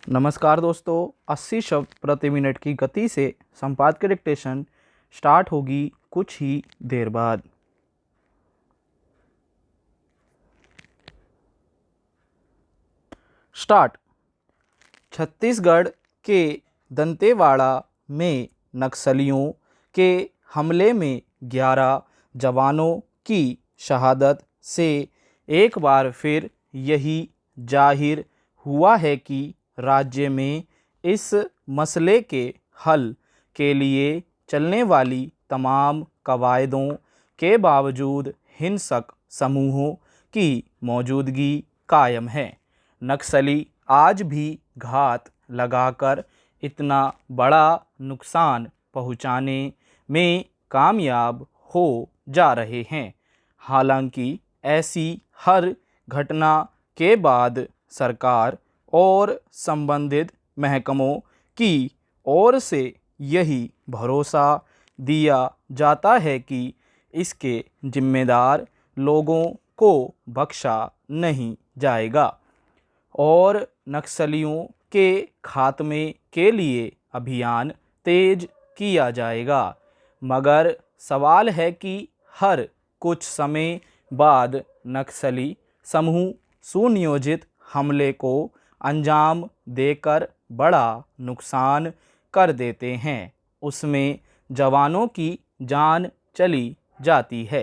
नमस्कार दोस्तों, 80 शब्द प्रति मिनट की गति से संपादकीय डिक्टेशन स्टार्ट होगी कुछ ही देर बाद। स्टार्ट। छत्तीसगढ़ के दंतेवाड़ा में नक्सलियों के हमले में 11 जवानों की शहादत से एक बार फिर यही जाहिर हुआ है कि राज्य में इस मसले के हल के लिए चलने वाली तमाम कवायदों के बावजूद हिंसक समूहों की मौजूदगी कायम है। नक्सली आज भी घात लगाकर इतना बड़ा नुकसान पहुंचाने में कामयाब हो जा रहे हैं। हालांकि ऐसी हर घटना के बाद सरकार और संबंधित महकमों की ओर से यही भरोसा दिया जाता है कि इसके जिम्मेदार लोगों को बख्शा नहीं जाएगा और नक्सलियों के खात्मे के लिए अभियान तेज किया जाएगा। मगर सवाल है कि हर कुछ समय बाद नक्सली समूह सुनियोजित हमले को अंजाम देकर बड़ा नुकसान कर देते हैं, उसमें जवानों की जान चली जाती है,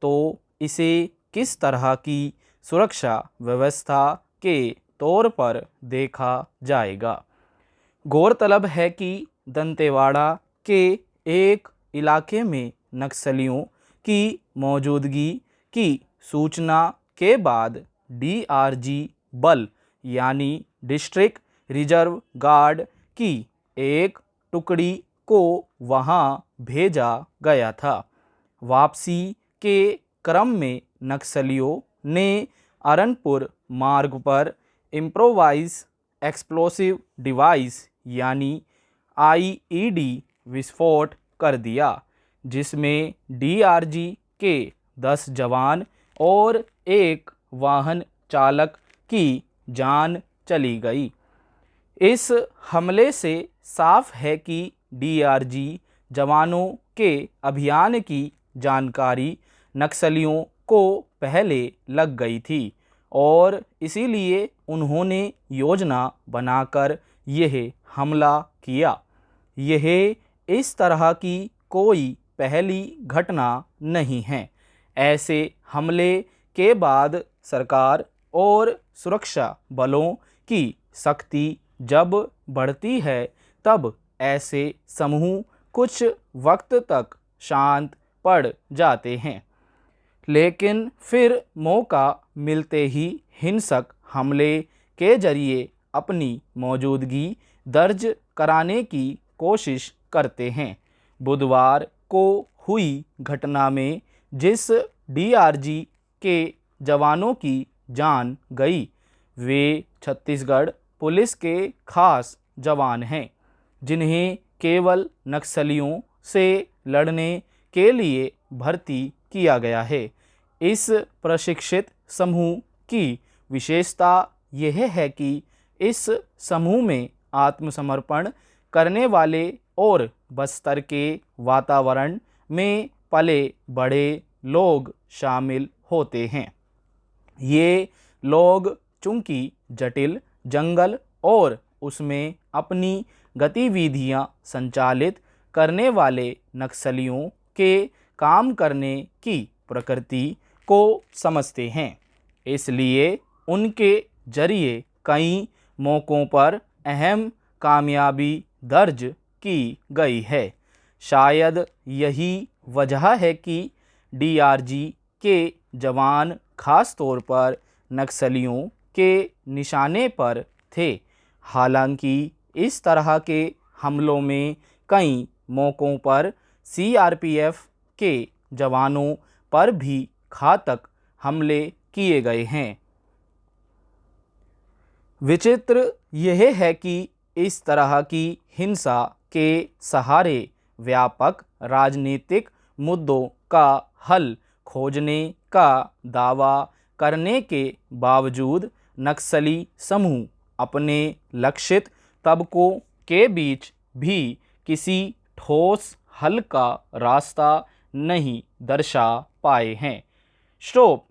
तो इसे किस तरह की सुरक्षा व्यवस्था के तौर पर देखा जाएगा। गौरतलब है कि दंतेवाड़ा के एक इलाके में नक्सलियों की मौजूदगी की सूचना के बाद डीआरजी बल यानी डिस्ट्रिक्ट रिजर्व गार्ड की एक टुकड़ी को वहां भेजा गया था। वापसी के क्रम में नक्सलियों ने अरनपुर मार्ग पर इम्प्रोवाइज एक्सप्लोसिव डिवाइस यानी आईईडी विस्फोट कर दिया, जिसमें डीआरजी के 10 जवान और एक वाहन चालक की जान चली गई। इस हमले से साफ है कि डीआरजी जवानों के अभियान की जानकारी नक्सलियों को पहले लग गई थी और इसीलिए उन्होंने योजना बनाकर यह हमला किया। यह इस तरह की कोई पहली घटना नहीं है। ऐसे हमले के बाद सरकार और सुरक्षा बलों की सख्ती जब बढ़ती है तब ऐसे समूह कुछ वक्त तक शांत पड़ जाते हैं, लेकिन फिर मौका मिलते ही हिंसक हमले के जरिए अपनी मौजूदगी दर्ज कराने की कोशिश करते हैं। बुधवार को हुई घटना में जिस डीआरजी के जवानों की जान गई, वे छत्तीसगढ़ पुलिस के खास जवान हैं, जिन्हें केवल नक्सलियों से लड़ने के लिए भर्ती किया गया है। इस प्रशिक्षित समूह की विशेषता यह है कि इस समूह में आत्मसमर्पण करने वाले और बस्तर के वातावरण में पले बड़े लोग शामिल होते हैं। ये लोग चूंकि जटिल जंगल और उसमें अपनी गतिविधियां संचालित करने वाले नक्सलियों के काम करने की प्रकृति को समझते हैं, इसलिए उनके जरिए कई मौक़ों पर अहम कामयाबी दर्ज की गई है। शायद यही वजह है कि डीआरजी के जवान खास तौर पर नक्सलियों के निशाने पर थे। हालांकि इस तरह के हमलों में कई मौक़ों पर सीआरपीएफ के जवानों पर भी घातक हमले किए गए हैं। विचित्र यह है कि इस तरह की हिंसा के सहारे व्यापक राजनीतिक मुद्दों का हल खोजने का दावा करने के बावजूद नक्सली समूह अपने लक्षित तबकों के बीच भी किसी ठोस हल का रास्ता नहीं दर्शा पाए हैं। स्टॉप।